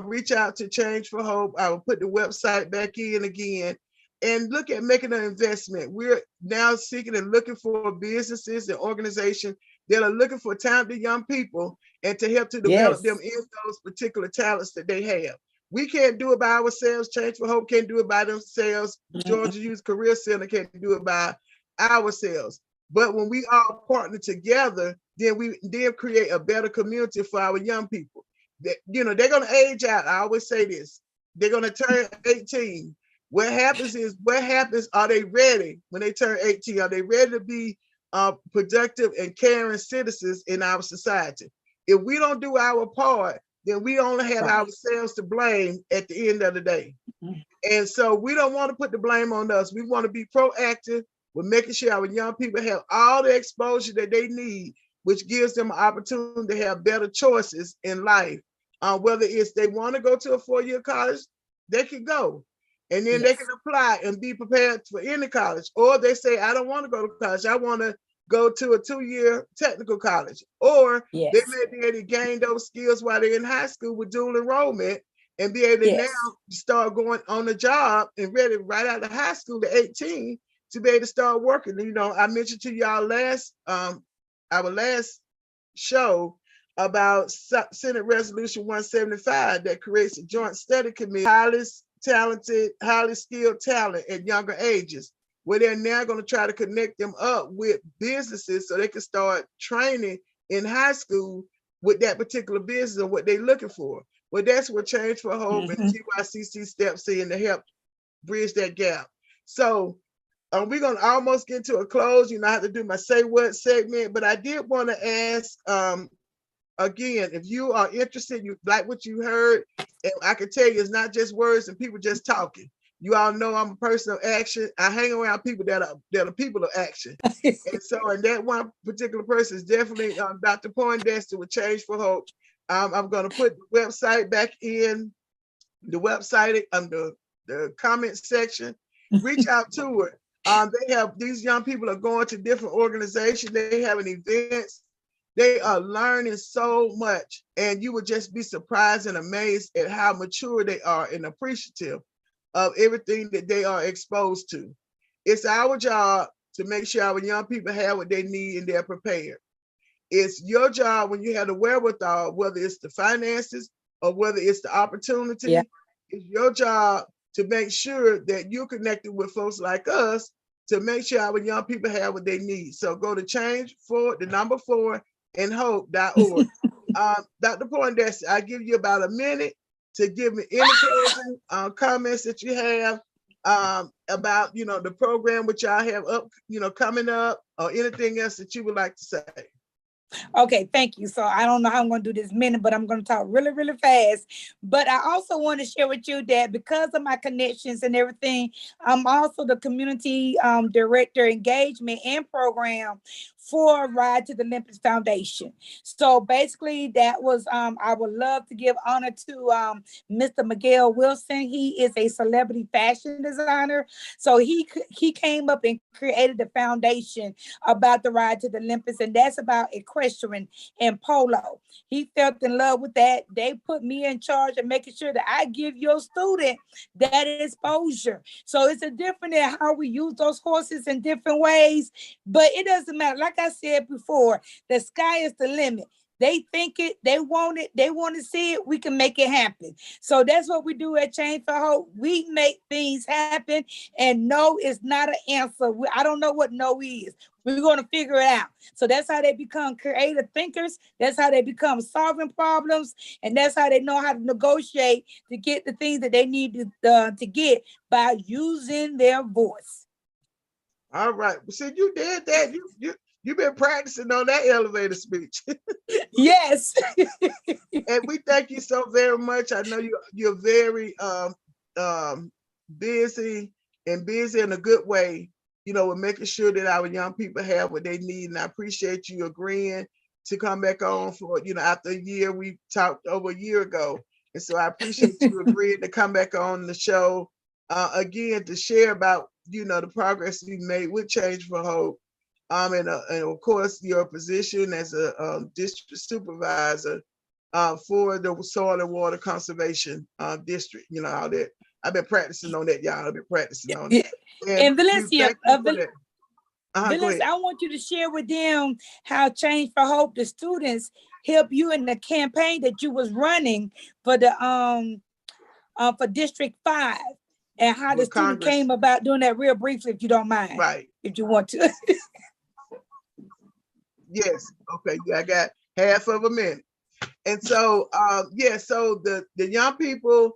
reach out to Change for Hope. I will put the website back in again and look at making an investment. We're now seeking and looking for businesses and organizations that are looking for talented young people and to help to develop them in those particular talents that they have. We can't do it by ourselves. Change for Hope can't do it by themselves. Georgia Youth Career Center can't do it by ourselves. But when we all partner together, then we create a better community for our young people. That, you know, they're gonna age out. I always say this. They're gonna turn 18. What happens? Are they ready when they turn 18? Are they ready to be productive and caring citizens in our society? If we don't do our part, then we only have ourselves to blame at the end of the day. And so we don't want to put the blame on us. We want to be proactive with making sure our young people have all the exposure that they need, which gives them an opportunity to have better choices in life. Whether it's they want to go to a 4-year college, they can go. And then they can apply and be prepared for any college. Or they say, I don't want to go to college. I want to go to a 2-year technical college. Or they may be able to gain those skills while they're in high school with dual enrollment and be able to now start going on the job and ready right out of high school at 18 to be able to start working. You know, I mentioned to y'all our last show about Senate Resolution 175 that creates a joint study committee, highly talented, highly skilled talent at younger ages, where they're now going to try to connect them up with businesses so they can start training in high school with that particular business and what they're looking for. Well, that's what Change for Hope and GYCC steps in to help bridge that gap. So we're going to almost get to a close. You know, I have to do my Say What segment, but I did want to ask, again, if you are interested, you like what you heard, and I can tell you it's not just words and people just talking. You all know I'm a person of action. I hang around people that are people of action. And that one particular person is definitely Dr. Poindexter with Change for Hope. I'm going to put the website back in the website under the comment section. Reach out to her. They have, these young people are going to different organizations. They having events. They are learning so much, and you would just be surprised and amazed at how mature they are and appreciative of everything that they are exposed to. It's our job to make sure our young people have what they need and they're prepared. It's your job when you have the wherewithal, whether it's the finances or whether it's the opportunity, Yeah. it's your job to make sure that you're connected with folks like us to make sure our young people have what they need. So go to change for the number 4 and hope.org. Dr. Poindexter, I give you about a minute to give me any closing comments that you have about, you know, the program which I have up, you know, coming up, or anything else that you would like to say. Okay, thank you. So I don't know how I'm going to do this minute, but I'm going to talk really, really fast. But I also want to share with you that because of my connections and everything, I'm also the community director director and program for Ride to the Olympics Foundation. So basically that was, I would love to give honor to Mr. Miguel Wilson. He is a celebrity fashion designer. So he came up and created the foundation about the Ride to the Olympics, and that's about equestrian and polo. He felt in love with that. They put me in charge of making sure that I give your student that exposure. So it's a different in how we use those horses in different ways, but it doesn't matter. Like I said before, the sky is the limit. They think it, they want it, they want to see it, we can make it happen. So that's what we do at Change for Hope. We make things happen, and no is not an answer. I don't know what no is. We're going to figure it out. So that's how they become creative thinkers. That's how they become solving problems. And that's how they know how to negotiate to get the things that they need to get by using their voice. All right. So you did that. You've been practicing on that elevator speech. Yes. And we thank you so very much. I know you're very busy in a good way, you know, with making sure that our young people have what they need. And I appreciate you agreeing to come back on for, you know, after a year. We talked over a year ago. And so I appreciate you agreeing to come back on the show again to share about, you know, the progress we made with Change for Hope. And of course, your position as a district supervisor for the Soil and Water Conservation District. You know, all that. I've been practicing on that, y'all. I've been practicing on it. And Valencia, Valencia, I want you to share with them how Change for Hope, the students, help you in the campaign that you was running for the for District 5, and how the student came about doing that real briefly, if you don't mind. Right. If you want to. Yes. Okay. Yeah, I got half of a minute. And so, so the young people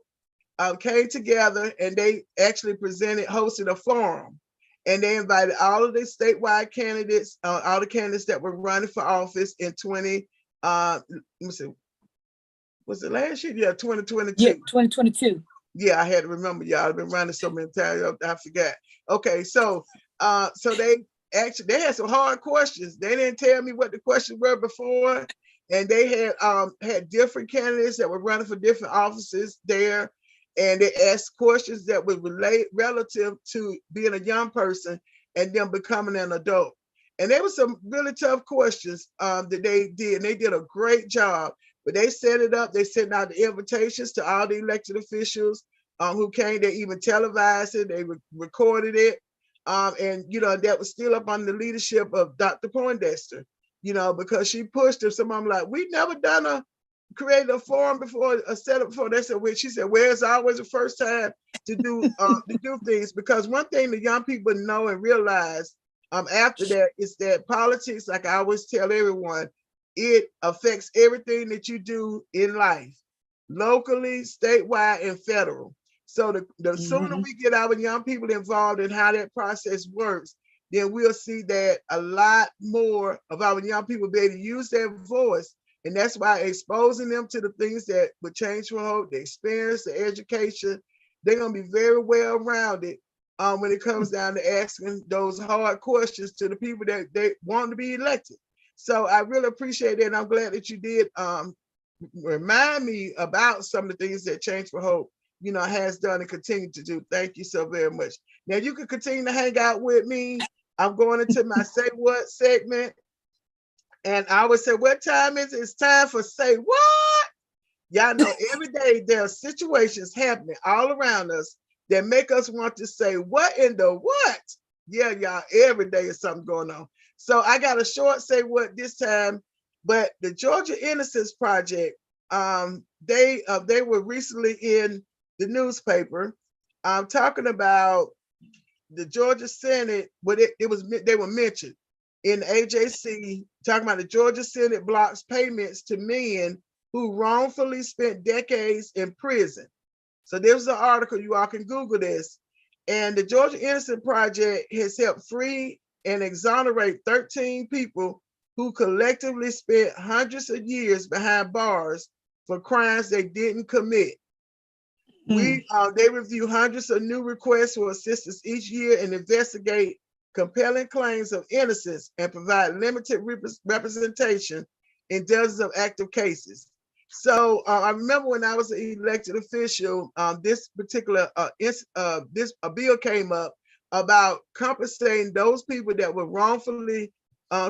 came together and they actually hosted a forum, and they invited all of the statewide candidates, all the candidates that were running for office in 20, let me see, was it last year? Yeah, 2022. Yeah, 2022. Yeah, I had to remember, y'all. I've been running so many times, I forgot. Okay, so they had some hard questions. They didn't tell me what the questions were before, and they had different candidates that were running for different offices there, and they asked questions that would relate relative to being a young person and them becoming an adult. And there were some really tough questions that they did, and they did a great job. But they set it up. They sent out the invitations to all the elected officials who came. They even televised it. They recorded it. And that was still up on the leadership of Dr. Poindexter, because she pushed him. Some of them like, we never created a forum before, a setup before. They said, well, she said, well, it's always the first time to do things, because one thing the young people know and realize after that is that politics, like I always tell everyone, it affects everything that you do in life, locally, statewide, and federal. So the sooner we get our young people involved in how that process works, then we'll see that a lot more of our young people be able to use their voice. And that's why exposing them to the things that would change for hope, the experience, the education, they're going to be very well rounded when it comes down to asking those hard questions to the people that they want to be elected. So I really appreciate that. And I'm glad that you did remind me about some of the things that Change for Hope, has done and continue to do. Thank you so very much. Now you can continue to hang out with me. I'm going into my Say What segment. And I would say, what time is it? It's time for Say What? Y'all know every day there are situations happening all around us that make us want to say, what in the what? Yeah, y'all, every day is something going on. So I got a short Say What this time, but the Georgia Innocence Project, they were recently in the newspaper talking about the Georgia Senate, but they were mentioned in AJC, talking about the Georgia Senate blocks payments to men who wrongfully spent decades in prison. So there's an article, you all can Google this. And the Georgia Innocence Project has helped free and exonerate 13 people who collectively spent hundreds of years behind bars for crimes they didn't commit. They review hundreds of new requests for assistance each year and investigate compelling claims of innocence and provide limited representation in dozens of active cases. So I remember when I was an elected official, this particular bill came up about compensating those people that were wrongfully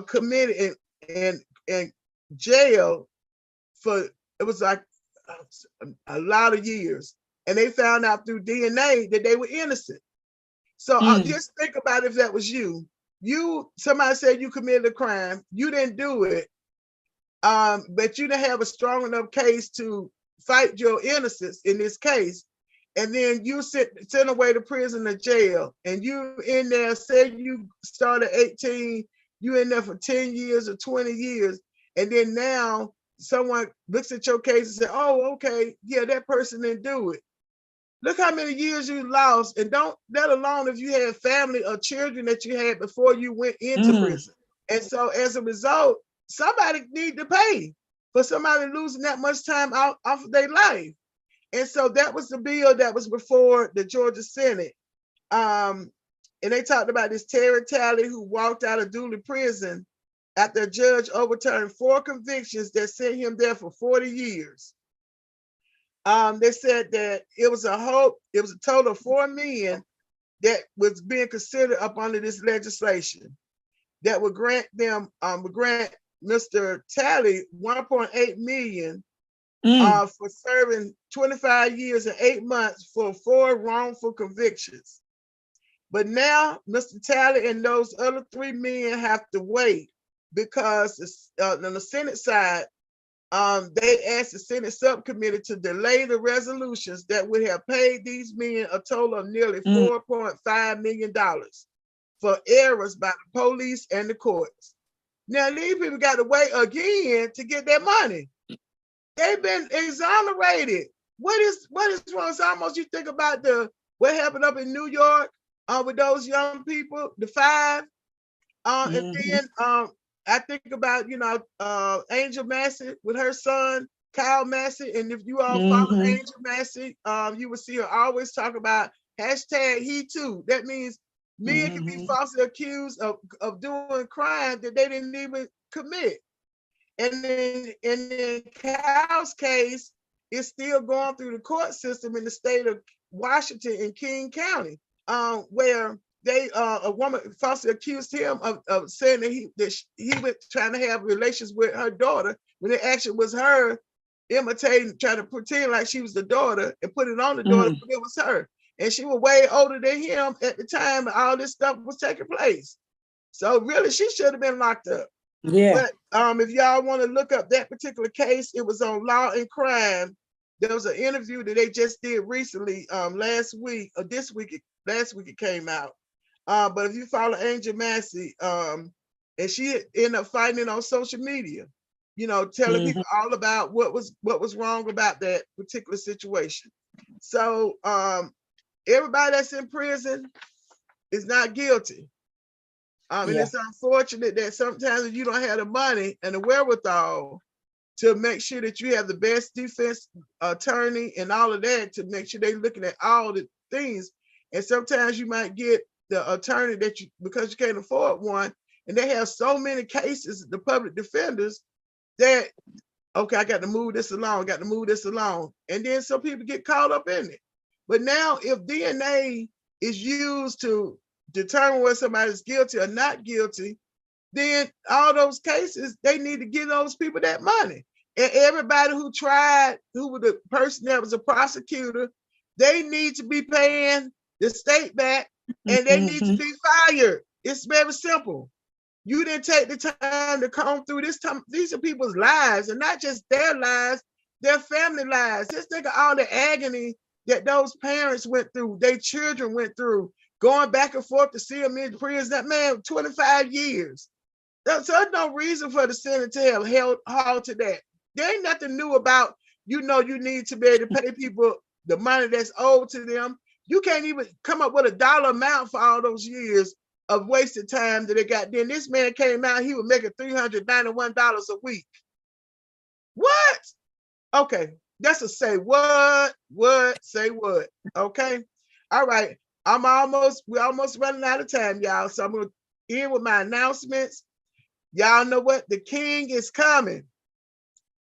committed in jail for, it was like a lot of years. And they found out through DNA that they were innocent. So just think about if that was you. Somebody said you committed a crime, you didn't do it, but you didn't have a strong enough case to fight your innocence in this case. And then you sent away to prison or jail, and you in there, say you started 18, you in there for 10 years or 20 years. And then now someone looks at your case and says, oh, okay, yeah, that person didn't do it. Look how many years you lost, and don't let alone if you had family or children that you had before you went into prison. And so as a result, somebody need to pay for somebody losing that much time off of their life. And so that was the bill that was before the Georgia Senate. And they talked about this Terry Talley who walked out of Dooley prison after a judge overturned 4 convictions that sent him there for 40 years. They said that it was a total of 4 men that was being considered up under this legislation that would grant Mr. Talley $1.8 million for serving 25 years and 8 months for 4 wrongful convictions. But now Mr. Talley and those other 3 men have to wait because on the Senate side, they asked the Senate subcommittee to delay the resolutions that would have paid these men a total of nearly $4.5 million for errors by the police and the courts. Now, these people got to wait again to get their money. They've been exonerated. What is wrong? It's almost, you think about what happened up in New York with those young people, the 5, and then I think about, Angel Massey with her son, Kyle Massey. And if you all follow Angel Massey, you will see her always talk about #HeToo. That means men can be falsely accused of doing crime that they didn't even commit. And then Kyle's case is still going through the court system in the state of Washington in King County, where a woman falsely accused him of saying that he was trying to have relations with her daughter when it actually was her imitating, trying to pretend like she was the daughter and put it on the daughter, but it was her. and she was way older than him at the time all this stuff was taking place. So really, she should have been locked up. Yeah. But if y'all want to look up that particular case, it was on Law and Crime. There was an interview that they just did recently, last week or this week. Last week it came out. But if you follow Angel Massey, and she ended up fighting it on social media, you know, telling people all about what was wrong about that particular situation. So everybody that's in prison is not guilty. And it's unfortunate that sometimes you don't have the money and the wherewithal to make sure that you have the best defense attorney and all of that to make sure they're looking at all the things. And sometimes you might get the attorney that you, because you can't afford one, and they have so many cases, the public defenders, that, okay, I got to move this along, And then some people get caught up in it. But now if DNA is used to determine whether somebody's guilty or not guilty, then all those cases, they need to give those people that money. And everybody who tried, who was the person that was a prosecutor, they need to be paying the state back, and they need to be fired. It's very simple. You didn't take the time to come through this time. These are people's lives, and not just their lives, their family lives. Just think of all the agony that those parents went through, their children went through, going back and forth to see them in prison. That man, 25 years. There's no reason for the Senate to have held to that. There ain't nothing new about, you know, you need to be able to pay people the money that's owed to them. You can't even come up with a dollar amount for all those years of wasted time that they got. Then this man came out, he was making $391 a week. What? Okay, that's a say what, say what, okay? All right, we're almost running out of time, y'all. So I'm gonna end with my announcements. Y'all know what? The king is coming.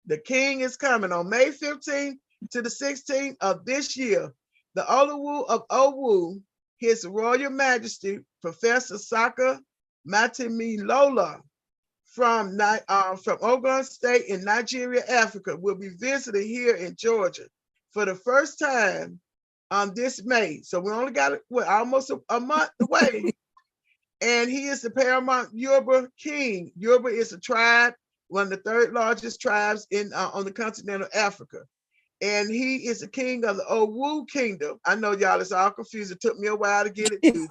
The king is coming on May 15th to the 16th of this year. The Oluwu of Owu, His Royal Majesty, Professor Saka Matimilola from Ogun State in Nigeria, Africa, will be visiting here in Georgia for the first time this May. So we only got almost a month away. And he is the paramount Yoruba king. Yoruba is a tribe, one of the third largest tribes on the continent of Africa. And he is the king of the Owu kingdom. I know y'all, it's all confused. It took me a while to get it too.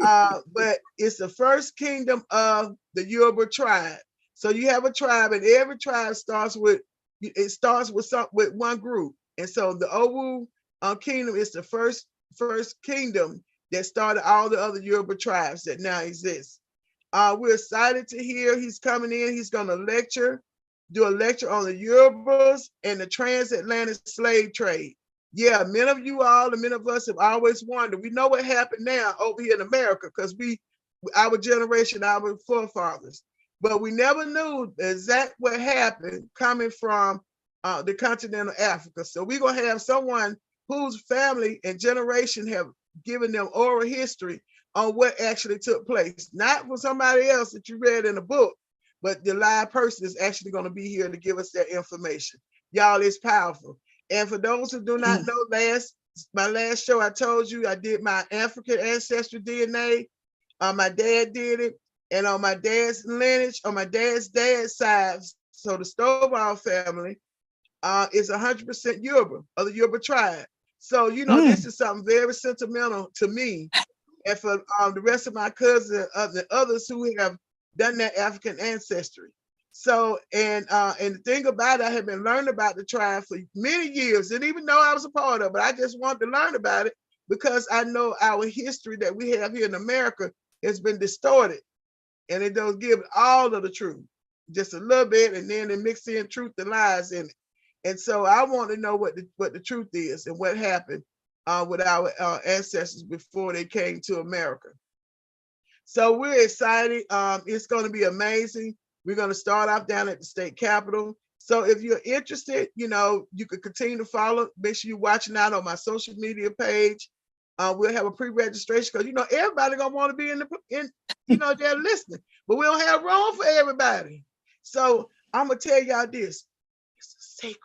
But it's the first kingdom of the Yoruba tribe. So you have a tribe, and every tribe starts with one group. And so the Owu kingdom is the first kingdom that started all the other Yoruba tribes that now exist. We're excited to hear he's coming in. He's going to do a lecture on the Yorubas and the transatlantic slave trade. Yeah, many of you all and many of us have always wondered. We know what happened now over here in America because our generation, our forefathers, but we never knew exactly what happened coming from the continent of Africa. So we're going to have someone whose family and generation have given them oral history on what actually took place, not for somebody else that you read in a book, but the live person is actually going to be here to give us that information. Y'all, it's powerful. And for those who do not know, my last show, I told you I did my African ancestry DNA. My dad did it. And on my dad's lineage, on my dad's side, so the Stovall family is 100% Yoruba, of the Yoruba tribe. So, you know, this is something very sentimental to me and for the rest of my cousins and the others who have done that African ancestry. So, and the thing about it, I have been learning about the tribe for many years, didn't even know I was a part of it. I just wanted to learn about it because I know our history that we have here in America has been distorted, and it don't give all of the truth, just a little bit, and then they mix in truth and lies in it. And so I want to know what the truth is and what happened with our ancestors before they came to America. So we're excited. It's going to be amazing. We're going to start off down at the state capitol. So if you're interested, you know, you could continue to follow. Make sure you're watching out on my social media page. We'll have a pre-registration because, you know, everybody going to want to be they're listening, but we don't have room for everybody. So I'm going to tell y'all this. It's a secret.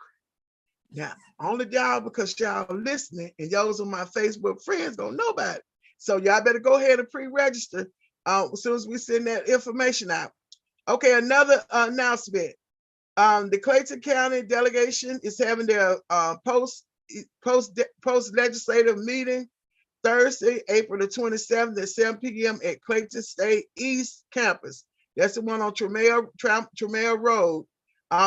Now, only y'all, because y'all listening and y'all on my Facebook friends gonna know about it. So y'all better go ahead and pre-register as soon as we send that information out. Okay, another announcement. The Clayton County delegation is having their post legislative meeting Thursday, April the 27th at 7 p.m. at Clayton State East Campus. That's the one on Tremere Road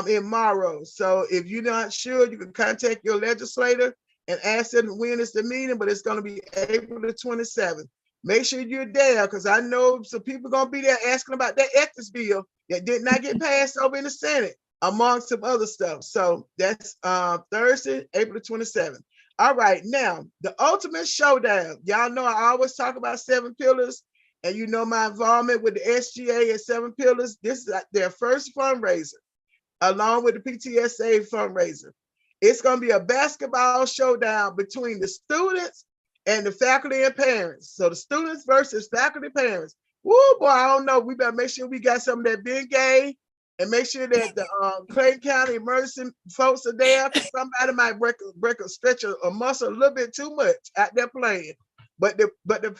in Morrow. So if you're not sure, you can contact your legislator and ask them when is the meeting, but it's going to be April the 27th. Make sure you're there, because I know some people going to be there asking about that ethics bill that did not get passed over in the Senate, among some other stuff. So that's Thursday, April the 27th. All right, now, the ultimate showdown. Y'all know I always talk about 7 Pillars, and you know my involvement with the SGA and 7 Pillars. This is their first fundraiser, along with the PTSA fundraiser. It's going to be a basketball showdown between the students and the faculty and parents. So the students versus faculty parents. Woo, boy, I don't know. We better make sure we got some of that big game and make sure that the Clayton County emergency folks are there, because somebody might stretch a muscle a little bit too much out there playing. But the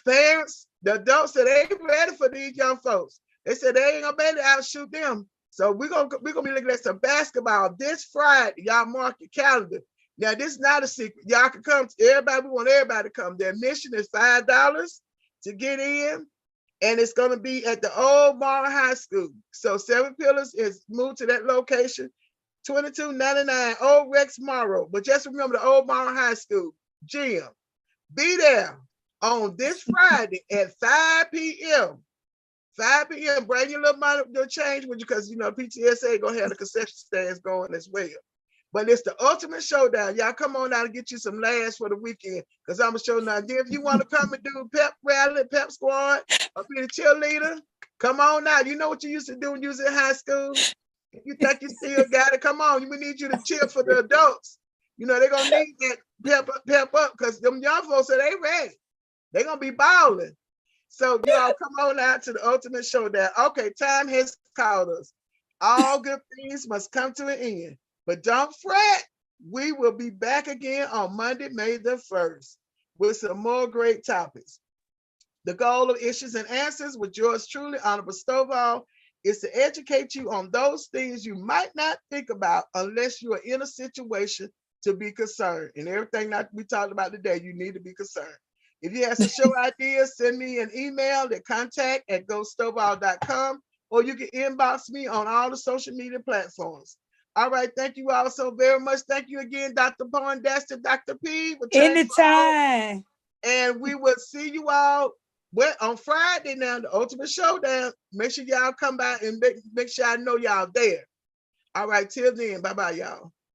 parents, the adults said they ain't ready for these young folks. They said they ain't gonna be able to outshoot them. So we're gonna be looking at some basketball this Friday. Y'all mark your calendar. Now, this is not a secret. Y'all can come. Everybody, we want everybody to come. The admission is $5 to get in. And it's going to be at the old Morrow High School. So 7 Pillars is moved to that location, 2299 Old Rex Morrow. But just remember the old Morrow High School gym. Be there on this Friday at 5 p.m. 5 p.m. Bring your little money, your change with you, because you know PTSA gonna have the concession stands going as well. But it's the ultimate showdown. Y'all come on out and get you some laughs for the weekend, because I'm gonna show now. If you want to come and do pep rally, pep squad, or be the cheerleader, come on out. You know what you used to do when you was in high school. If you think you still got it, come on. We need you to cheer for the adults. You know they're gonna need that pep up, because them young folks say they ready. They're gonna be balling. So y'all come on out to the ultimate showdown. Okay, time has called us. All good things must come to an end. But don't fret, we will be back again on Monday, May the 1st, with some more great topics. The goal of Issues and Answers with yours truly, Honorable Stovall, is to educate you on those things you might not think about unless you are in a situation to be concerned. And everything that we talked about today, you need to be concerned. If you have some show ideas, send me an email at contact@ghoststovall.com, or you can inbox me on all the social media platforms. All right, thank you all so very much. Thank you again, Dr. Poindexter, Dr. P. Anytime. And we will see you all on Friday now, the Ultimate Showdown. Make sure y'all come by and make sure I know y'all there. All right, till then, bye-bye, y'all.